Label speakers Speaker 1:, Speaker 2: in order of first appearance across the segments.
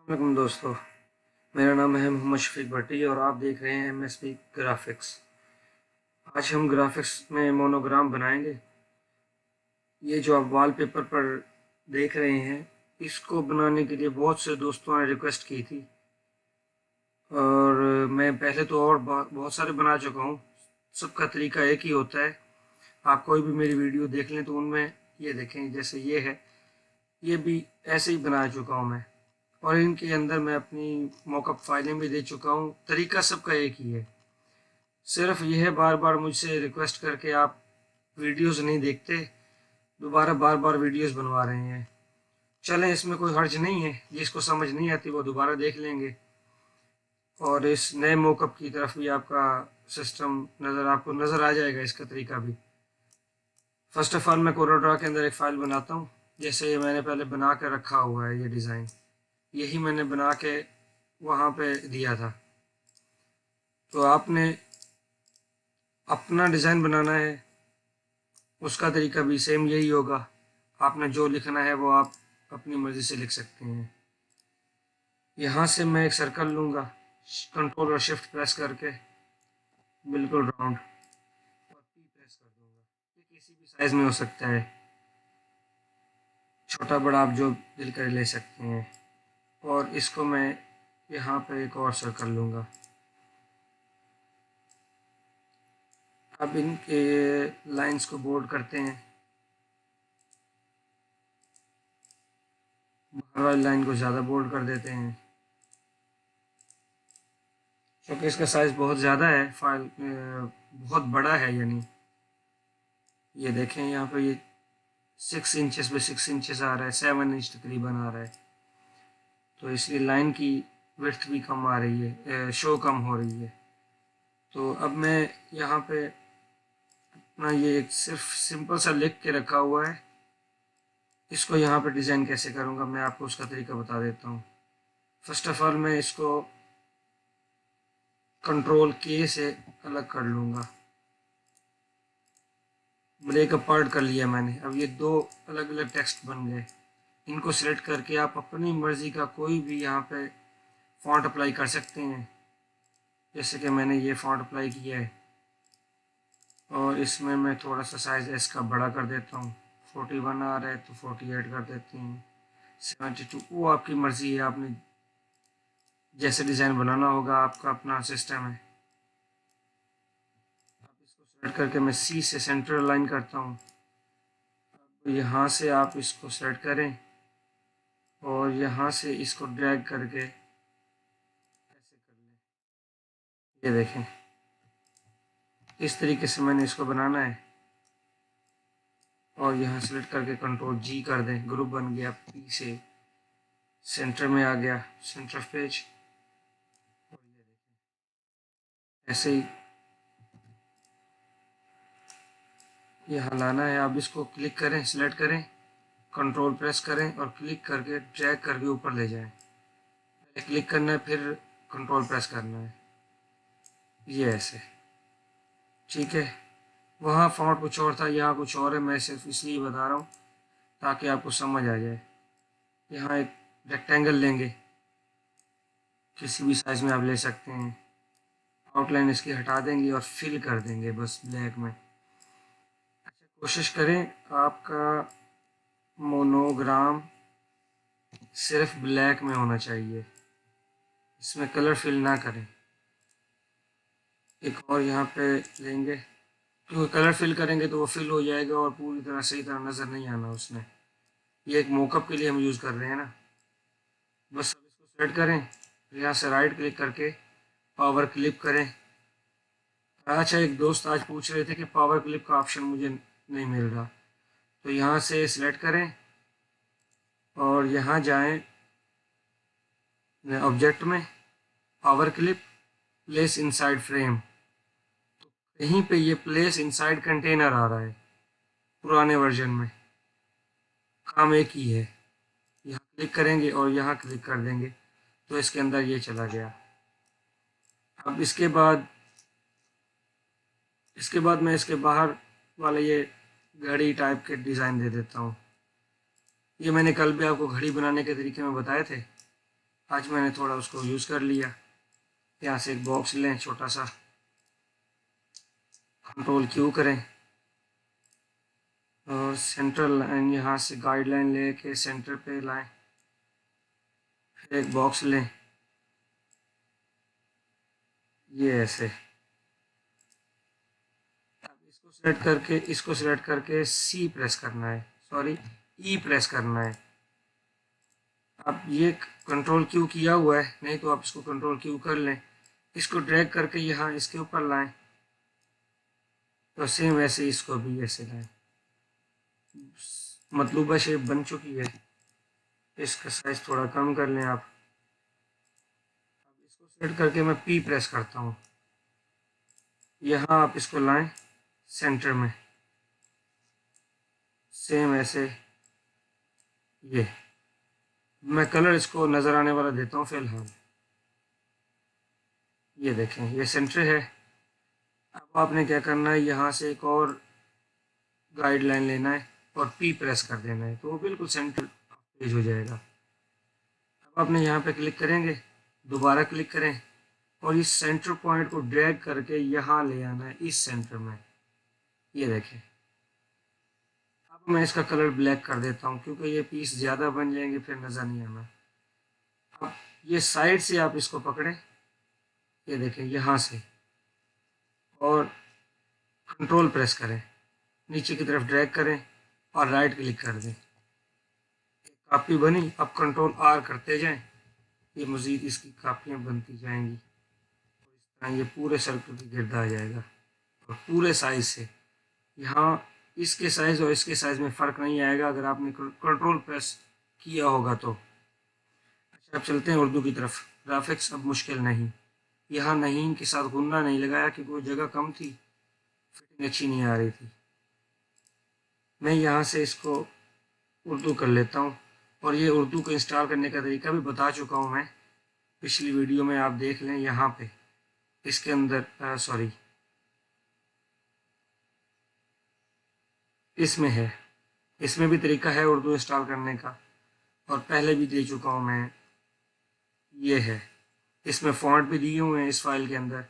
Speaker 1: वालेकुम दोस्तों, मेरा नाम है मोहम्मद शफीक भट्टी और आप देख रहे हैं एमएसपी ग्राफिक्स। आज हम ग्राफिक्स में मोनोग्राम बनाएंगे। ये जो आप वॉलपेपर पर देख रहे हैं, इसको बनाने के लिए बहुत से दोस्तों ने रिक्वेस्ट की थी और मैं पहले तो और बहुत सारे बना चुका हूँ। सबका तरीका एक ही होता है। आप कोई भी मेरी वीडियो देख लें तो उनमें ये देखें, जैसे ये है, ये भी ऐसे ही बना चुका हूँ मैं, और इनके अंदर मैं अपनी मॉकअप फाइलें भी दे चुका हूँ। तरीका सबका एक ही है, सिर्फ यह बार बार मुझसे रिक्वेस्ट करके आप वीडियोस नहीं देखते, दोबारा बार बार वीडियोस बनवा रहे हैं। चलें, इसमें कोई हर्ज नहीं है, जिसको समझ नहीं आती वो दोबारा देख लेंगे और इस नए मॉकअप की तरफ भी आपका सिस्टम आपको नज़र आ जाएगा, इसका तरीका भी। फर्स्ट ऑफ ऑल मैं कोरोड्रा के अंदर एक फ़ाइल बनाता हूँ। जैसे ये मैंने पहले बना के रखा हुआ है, ये डिज़ाइन यही मैंने बना के वहाँ पे दिया था। तो आपने अपना डिज़ाइन बनाना है, उसका तरीका भी सेम यही होगा। आपने जो लिखना है वो आप अपनी मर्ज़ी से लिख सकते हैं। यहाँ से मैं एक सर्कल लूँगा, कंट्रोल और शिफ्ट प्रेस करके बिल्कुल राउंड, और पी प्रेस कर दूँगा। ये किसी भी साइज़ में हो सकता है, छोटा बड़ा आप जो दिल कर ले सकते हैं। और इसको मैं यहाँ पे एक और सर्कल लूँगा। अब इनके लाइंस को बोल्ड करते हैं, बाहर वाली लाइन को ज़्यादा बोल्ड कर देते हैं क्योंकि इसका साइज़ बहुत ज़्यादा है, फाइल बहुत बड़ा है। यानी ये देखें, यहाँ पे ये 6 इंचेस पे 6 इंचेस आ रहा है, 7 इंच तकरीबन आ रहा है, तो इसलिए लाइन की विड्थ भी कम आ रही है, शो कम हो रही है। तो अब मैं यहाँ पे अपना ये एक सिर्फ सिंपल सा लिख के रखा हुआ है, इसको यहाँ पे डिज़ाइन कैसे करूँगा मैं आपको उसका तरीका बता देता हूँ। फर्स्ट ऑफ ऑल मैं इसको कंट्रोल के से अलग कर लूँगा, ब्रेक अपार्ट कर लिया मैंने। अब ये दो अलग अलग टेक्स्ट बन गए। इनको सिलेक्ट करके आप अपनी मर्ज़ी का कोई भी यहाँ पे फ़ॉन्ट अप्लाई कर सकते हैं। जैसे कि मैंने ये फ़ॉन्ट अप्लाई किया है और इसमें मैं थोड़ा सा साइज़ एस का बड़ा कर देता हूँ। 41 आ रहा है तो 48 कर देते हैं, 72, वो आपकी मर्ज़ी है, आपने जैसे डिज़ाइन बनाना होगा, आपका अपना सिस्टम है। अब इसको सेलेक्ट करके मैं सी से सेंटर अलाइन करता हूँ। अब यहाँ से आप इसको सेलेक्ट करें और यहाँ से इसको ड्रैग करके ऐसे कर लें। ये देखें, इस तरीके से मैंने इसको बनाना है। और यहाँ सेलेक्ट करके कंट्रोल जी कर दें, ग्रुप बन गया, पी से सेंटर में आ गया, सेंटर ऑफ पेज। और ये देखें, ऐसे ही यहाँ लाना है। आप इसको क्लिक करें, सिलेक्ट करें, कंट्रोल प्रेस करें और क्लिक करके ड्रैग करके ऊपर ले जाएं। पहले क्लिक करना है, फिर कंट्रोल प्रेस करना है, ये ऐसे। ठीक है, वहाँ फॉन्ट कुछ और था, यहाँ कुछ और है। मैं सिर्फ इसलिए बता रहा हूँ ताकि आपको समझ आ जाए। यहाँ एक रेक्टेंगल लेंगे, किसी भी साइज़ में आप ले सकते हैं। आउटलाइन इसकी हटा देंगे और फिल कर देंगे बस ब्लैक में। अच्छा, कोशिश करें आपका मोनोग्राम सिर्फ ब्लैक में होना चाहिए, इसमें कलर फिल ना करें। एक और यहाँ पे लेंगे, क्योंकि कलर फिल करेंगे तो वो फिल हो जाएगा और पूरी तरह सही तरह नज़र नहीं आना उसमें। ये एक मोकअप के लिए हम यूज़ कर रहे हैं ना। बस अब इसको सेलेक्ट करें, यहाँ से राइट क्लिक करके पावर क्लिप करें। अच्छा, एक दोस्त आज पूछ रहे थे कि पावर क्लिप का ऑप्शन मुझे नहीं मिल रहा, तो यहाँ से सिलेक्ट करें और यहाँ जाएं ऑब्जेक्ट में, power clip, place inside frame. तो कहीं पे ये प्लेस इनसाइड कंटेनर आ रहा है पुराने वर्जन में, काम एक ही है। यहाँ क्लिक करेंगे और यहाँ क्लिक कर देंगे तो इसके अंदर ये चला गया। अब इसके बाद मैं इसके बाहर वाले ये घड़ी टाइप के डिज़ाइन दे देता हूँ। ये मैंने कल भी आपको घड़ी बनाने के तरीके में बताए थे। आज मैंने थोड़ा उसको यूज़ कर लिया। यहाँ से एक बॉक्स लें छोटा सा, कंट्रोल क्यू करें और सेंट्रल लाइन यहाँ से गाइडलाइन लेके सेंटर पे लाएं। फिर एक बॉक्स लें, ये ऐसे। अब इसको सिलेक्ट करके सी प्रेस करना है, सॉरी ई प्रेस करना है। अब ये कंट्रोल क्यू किया हुआ है, नहीं तो आप इसको कंट्रोल क्यू कर लें। इसको ड्रैग करके यहाँ इसके ऊपर लाएं, तो सेम वैसे इसको भी ऐसे लाएं। मतलूबा शेप बन चुकी है। इसका साइज थोड़ा कम कर लें आप। अब इसको सेट करके मैं पी प्रेस करता हूँ। यहाँ आप इसको लाएं सेंटर में, सेम ऐसे। ये मैं कलर इसको नज़र आने वाला देता हूँ फिलहाल। ये देखें, ये सेंटर है। अब आपने क्या करना है, यहाँ से एक और गाइडलाइन लेना है और पी प्रेस कर देना है, तो वो बिल्कुल सेंटर पेज हो जाएगा। अब आपने यहाँ पे क्लिक करेंगे, दोबारा क्लिक करें और इस सेंटर पॉइंट को ड्रैग करके यहाँ ले आना है इस सेंटर में। ये देखें। अब मैं इसका कलर ब्लैक कर देता हूँ क्योंकि ये पीस ज़्यादा बन जाएंगे, फिर नज़र नहीं आना। अब ये साइड से आप इसको पकड़ें, ये देखें यहाँ से, और कंट्रोल प्रेस करें, नीचे की तरफ ड्रैग करें और राइट क्लिक कर दें। कापी बनी। अब कंट्रोल आर करते जाएं, ये मज़ीद इसकी कापियाँ बनती जाएंगी। इस तरह ये पूरे सर्कल पे गिरदा आ जाएगा और पूरे साइज से। यहाँ इसके साइज़ और इसके साइज़ में फ़र्क नहीं आएगा अगर आपने कंट्रोल प्रेस किया होगा तो। अच्छा, अब चलते हैं उर्दू की तरफ। ग्राफिक्स अब मुश्किल नहीं। यहाँ नहीं के साथ गुन्ना नहीं लगाया क्योंकि वो जगह कम थी, फिटिंग अच्छी नहीं आ रही थी। मैं यहाँ से इसको उर्दू कर लेता हूँ और ये उर्दू को इंस्टॉल करने का तरीका भी बता चुका हूँ मैं पिछली वीडियो में, आप देख लें। यहाँ पे इसके अंदर सॉरी इसमें है, इसमें भी तरीका है उर्दू इंस्टॉल करने का और पहले भी दे चुका हूँ मैं। ये है, इसमें फ़ॉन्ट भी दिए हुए हैं इस फाइल के अंदर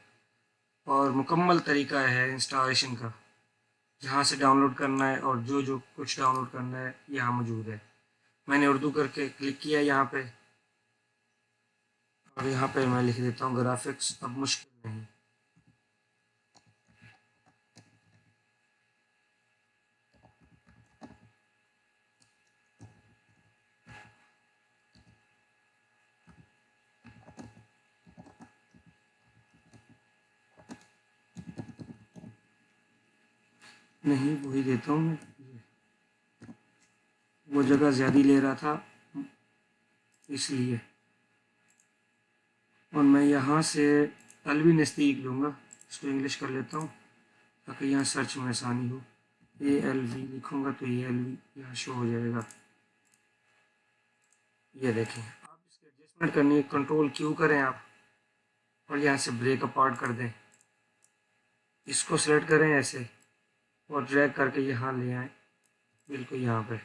Speaker 1: और मुकम्मल तरीका है इंस्टॉलेशन का। जहाँ से डाउनलोड करना है और जो जो कुछ डाउनलोड करना है यहाँ मौजूद है। मैंने उर्दू करके क्लिक किया यहाँ पे और यहाँ पे मैं लिख देता हूँ ग्राफिक्स अब मुश्किल नहीं। नहीं, वही देता हूँ मैं, वो जगह ज़्यादा ले रहा था इसलिए। और मैं यहाँ से अलवी नज़दीक लूँगा, इसको इंग्लिश कर लेता हूँ ताकि यहाँ सर्च में आसानी हो। ALV लिखूँगा तो ALV यहाँ शो हो जाएगा। ये देखें। आप इसकी एडजस्टमेंट करनी है, कंट्रोल क्यू करें आप और यहाँ से ब्रेक अपार्ट कर दें। इसको सेलेक्ट करें ऐसे और ड्रैग करके यहाँ ले आएँ, बिल्कुल यहाँ पे।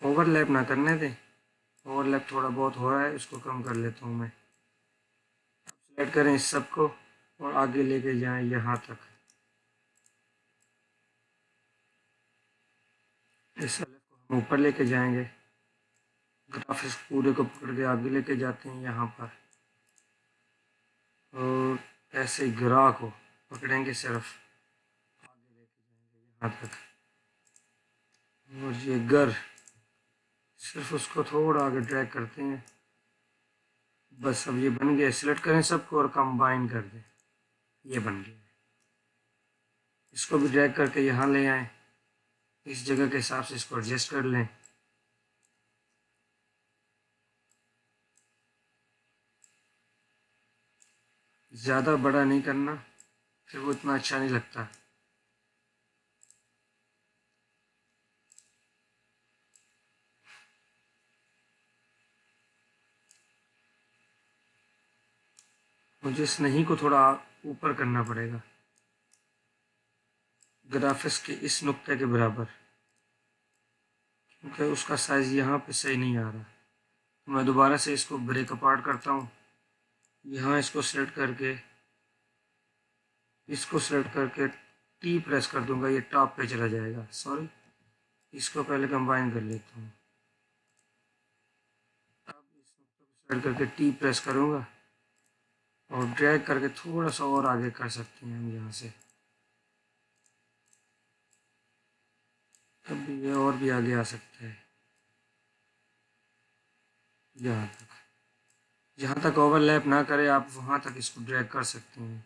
Speaker 1: ओवरलैप ना करने दें, ओवरलैप थोड़ा बहुत हो रहा है, इसको कम कर लेता हूँ मैं। सेलेक्ट करें इस सब को और आगे लेके जाएं यहाँ तक। इस सेलेक्ट को हम ऊपर लेके जाएंगे, ग्राफिक्स पूरे को पकड़ के आगे लेके जाते हैं यहाँ पर और ऐसे गिरा को पकड़ेंगे सिर्फ, आगे लेके जाएंगे यहाँ तक। और ये गर सिर्फ उसको थोड़ा आगे ड्रैग करते हैं, बस। अब ये बन गया। सिलेक्ट करें सबको और कंबाइन कर दें, ये बन गया। इसको भी ड्रैग करके यहाँ ले आएं, इस जगह के हिसाब से इसको एडजस्ट कर लें। ज़्यादा बड़ा नहीं करना, फिर वो इतना अच्छा नहीं लगता। मुझे इस नहीं को थोड़ा ऊपर करना पड़ेगा, ग्राफिक्स के इस नुक्ते के बराबर, क्योंकि उसका साइज़ यहाँ पे सही नहीं आ रहा। मैं दोबारा से इसको ब्रेक अपार्ट करता हूँ। यहाँ इसको सिलेक्ट करके टी प्रेस कर दूंगा, ये टॉप पे चला जाएगा। सॉरी, इसको पहले कंबाइन कर लेता हूँ। अब इसको सिलेक्ट करके टी प्रेस करूँगा और ड्रैग करके थोड़ा सा और आगे कर सकते हैं हम यहाँ से। अब ये और भी आगे आ सकता है, यहाँ तक। जहाँ तक ओवरलैप ना करे आप वहाँ तक इसको ड्रैग कर सकते हैं।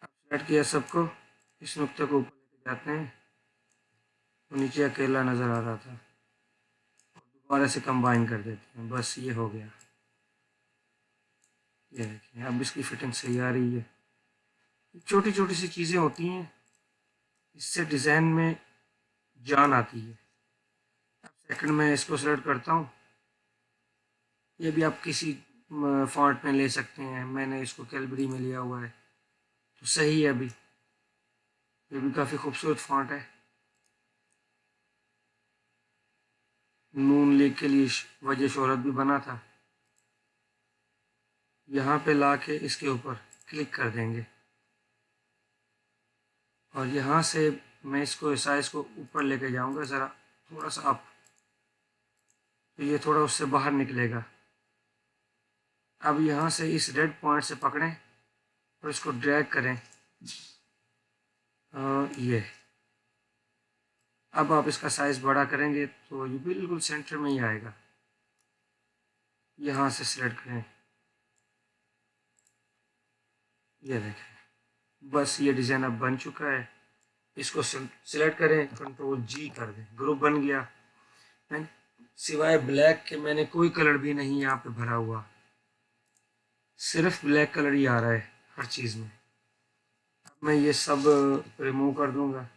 Speaker 1: अब सेलेक्ट किया सबको, इस नुक्ते को ऊपर लेके जाते हैं तो नीचे अकेला नज़र आ रहा था, और दोबारा से कंबाइन कर देते हैं। बस ये हो गया। ये देखिए अब इसकी फिटिंग सही आ रही है। छोटी छोटी सी चीज़ें होती हैं, इससे डिज़ाइन में जान आती है। अब सेकंड में इसको सेलेक्ट करता हूँ। ये भी आप किसी फॉन्ट में ले सकते हैं, मैंने इसको कैलबरी में लिया हुआ है तो सही है। अभी ये भी काफ़ी खूबसूरत फॉन्ट है। नून लीग के लिए वजह शोहरत भी बना था। यहाँ पे ला के इसके ऊपर क्लिक कर देंगे और यहाँ से मैं इसको साइज को ऊपर लेके जाऊँगा ज़रा, थोड़ा सा अप, तो ये थोड़ा उससे बाहर निकलेगा। अब यहाँ से इस रेड पॉइंट से पकड़ें और इसको ड्रैग करें। ये अब आप इसका साइज़ बड़ा करेंगे तो ये बिल्कुल सेंटर में ही आएगा। यहाँ से सिलेक्ट करें, ये देखें, बस ये डिज़ाइन अब बन चुका है। इसको सिलेक्ट करें, कंट्रोल जी कर दें, ग्रुप बन गया। सिवाय ब्लैक के मैंने कोई कलर भी नहीं यहाँ पे भरा हुआ, सिर्फ ब्लैक कलर ही आ रहा है हर चीज़ में। अब मैं ये सब रिमूव कर दूंगा,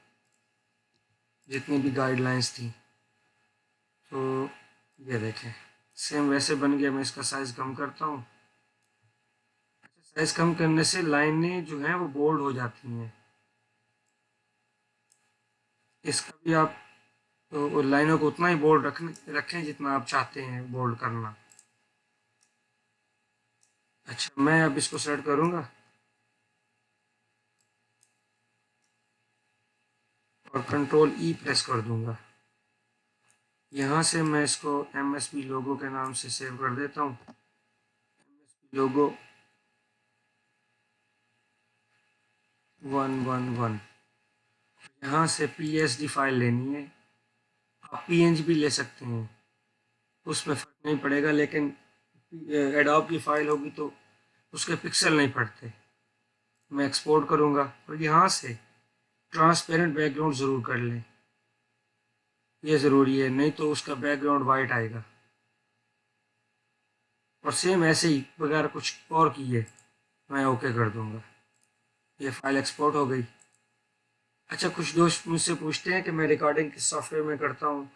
Speaker 1: जितनी भी गाइडलाइंस थी। तो ये देखें सेम वैसे बन गया। मैं इसका साइज़ कम करता हूँ। साइज़ कम करने से लाइनें जो हैं वो बोल्ड हो जाती हैं। इसका भी आप तो लाइनों को उतना ही बोल्ड रखें जितना आप चाहते हैं बोल्ड करना। अच्छा, मैं अब इसको सेलेक्ट करूँगा और कंट्रोल ई प्रेस कर दूँगा। यहाँ से मैं इसको MSP लोगो के नाम से सेव कर देता हूँ। MSP लोगो 111। यहाँ से PSD फाइल लेनी है। आप PNG भी ले सकते हैं, उसमें फ़र्क नहीं पड़ेगा, लेकिन एडोब की फ़ाइल होगी तो उसके पिक्सल नहीं पड़ते। मैं एक्सपोर्ट करूँगा और यहाँ से ट्रांसपेरेंट बैकग्राउंड ज़रूर कर लें, ये ज़रूरी है, नहीं तो उसका बैकग्राउंड वाइट आएगा। और सेम ऐसे ही बगैर कुछ और किए मैं ओके कर दूँगा। ये फ़ाइल एक्सपोर्ट हो गई। अच्छा, कुछ दोस्त मुझसे पूछते हैं कि मैं रिकॉर्डिंग किस सॉफ्टवेयर में करता हूँ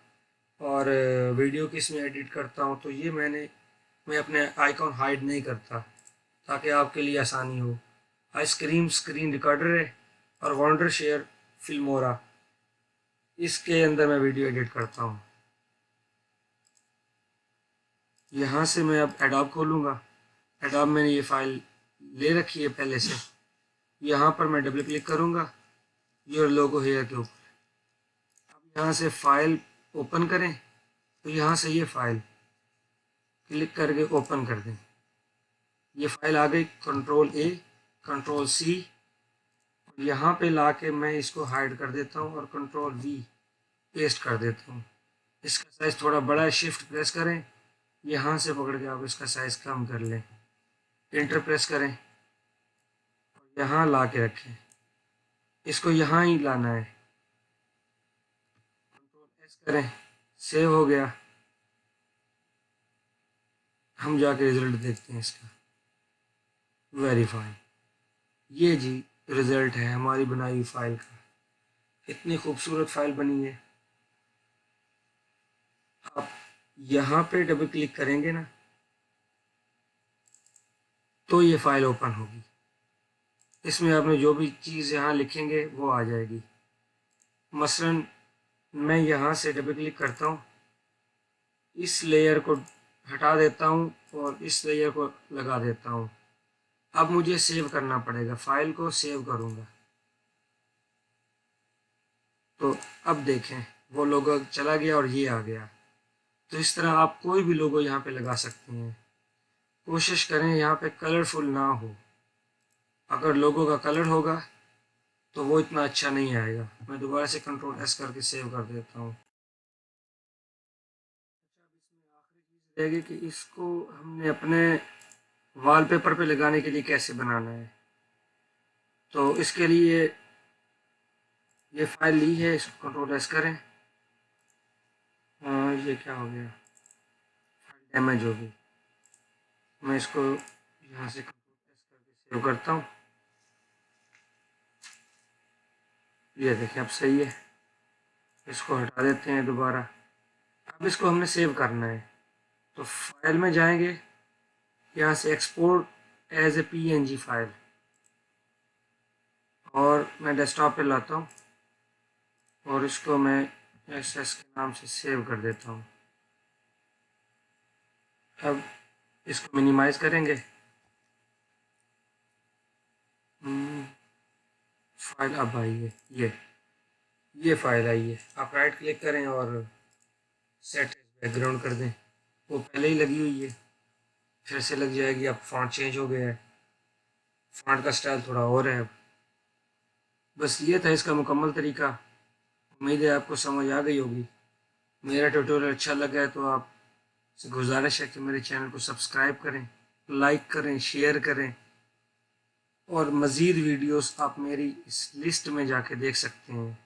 Speaker 1: और वीडियो किस में एडिट करता हूँ। तो ये मैं अपने आइकॉन हाइड नहीं करता ताकि आपके लिए आसानी हो। आइसक्रीम स्क्रीन रिकॉर्डर है और वंडर शेयर फिल्मोरा, इसके अंदर मैं वीडियो एडिट करता हूँ। यहाँ से मैं अब एडोब खोलूँगा। एडोब मैंने ये फ़ाइल ले रखी है पहले से। यहाँ पर मैं डबल क्लिक करूँगा योर लोगो हेयर के ऊपर। अब यहाँ से फ़ाइल ओपन करें तो यहाँ से ये फ़ाइल क्लिक करके ओपन कर दें। ये फ़ाइल आ गई। कंट्रोल A, कंट्रोल C, यहाँ पे लाके मैं इसको हाइड कर देता हूँ और कंट्रोल V पेस्ट कर देता हूँ। इसका साइज़ थोड़ा बड़ा है, शिफ्ट प्रेस करें, यहाँ से पकड़ के आप इसका साइज़ कम कर लें, इंटर प्रेस करें और यहाँ ला के रखें। इसको यहाँ ही लाना है, कंट्रोल S करें, सेव हो गया। हम जाके रिज़ल्ट देखते हैं इसका। वेरीफाई, ये जी रिज़ल्ट है हमारी बनाई हुई फ़ाइल का। इतनी खूबसूरत फ़ाइल बनी है। आप यहाँ पे डबल क्लिक करेंगे ना तो ये फ़ाइल ओपन होगी। इसमें आपने जो भी चीज़ यहाँ लिखेंगे वो आ जाएगी। मसलन मैं यहाँ से डबल क्लिक करता हूँ, इस लेयर को हटा देता हूँ और इस लेयर को लगा देता हूँ। अब मुझे सेव करना पड़ेगा, फाइल को सेव करूँगा। तो अब देखें वो लोगो चला गया और ये आ गया। तो इस तरह आप कोई भी लोगो यहाँ पे लगा सकते हैं। कोशिश करें यहाँ पे कलरफुल ना हो। अगर लोगो का कलर होगा तो वो इतना अच्छा नहीं आएगा। मैं दोबारा से कंट्रोल एस करके सेव कर देता हूँ। आखिरी चीज़ रहेगी कि इसको हमने अपने वॉलपेपर पे लगाने के लिए कैसे बनाना है। तो इसके लिए ये फाइल ली है, इसको कंट्रोल एस करें। ये क्या हो गया, फाइल डैमेज हो गई। मैं इसको यहाँ से कंट्रोल एस करके सेव करता हूँ। ये देखें अब सही है। इसको हटा देते हैं दोबारा। अब इसको हमने सेव करना है, तो फाइल में जाएंगे, यहाँ से export as a PNG file, और मैं डेस्कटॉप पे लाता हूँ और इसको मैं एसएस के नाम से सेव कर देता हूँ। अब इसको मिनिमाइज करेंगे। फाइल अब आई है, ये फाइल आई है। आप राइट क्लिक करें और सेट बैकग्राउंड कर दें। वो पहले ही लगी हुई है, फिर से लग जाएगी। अब फॉन्ट चेंज हो गया है, फॉन्ट का स्टाइल थोड़ा और है। अब बस ये था इसका मुकम्मल तरीका। उम्मीद है आपको समझ आ गई होगी। मेरा ट्यूटोरियल अच्छा लगा है तो आप से गुजारिश है कि मेरे चैनल को सब्सक्राइब करें, लाइक करें, शेयर करें, और मज़ीद वीडियोस आप मेरी इस लिस्ट में जाके देख सकते हैं।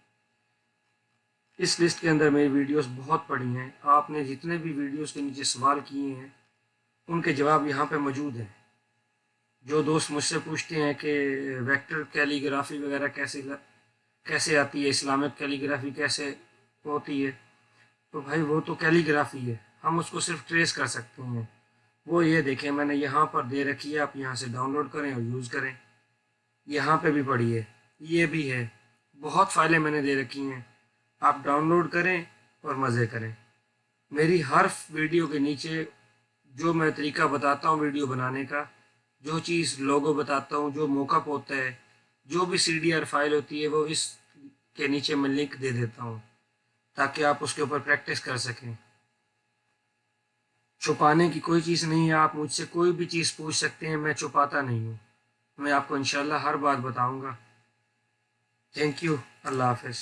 Speaker 1: इस लिस्ट के अंदर मेरी वीडियोस बहुत पड़ी हैं। आपने जितने भी वीडियोस के नीचे सवाल किए हैं उनके जवाब यहाँ पे मौजूद हैं। जो दोस्त मुझसे पूछते हैं कि वेक्टर कैलीग्राफी वगैरह कैसे आती है, इस्लामिक कैलीग्राफी कैसे होती है, तो भाई वो तो कैलीग्राफी है, हम उसको सिर्फ ट्रेस कर सकते हैं। वो ये देखें मैंने यहाँ पर दे रखी है, आप यहाँ से डाउनलोड करें और यूज़ करें। यहाँ पे भी पड़ी है, ये भी है, बहुत फाइलें मैंने दे रखी हैं। आप डाउनलोड करें और मज़े करें। मेरी हर वीडियो के नीचे जो मैं तरीका बताता हूँ वीडियो बनाने का, जो चीज़ लोगो बताता हूँ, जो मॉकअप होता है, जो भी CDR फाइल होती है, वो इस के नीचे मैं लिंक दे देता हूँ ताकि आप उसके ऊपर प्रैक्टिस कर सकें। छुपाने की कोई चीज़ नहीं है। आप मुझसे कोई भी चीज़ पूछ सकते हैं, मैं छुपाता नहीं हूँ। मैं आपको इंशाल्लाह हर बात बताऊँगा। Thank you. अल्लाह हाफ़िज़।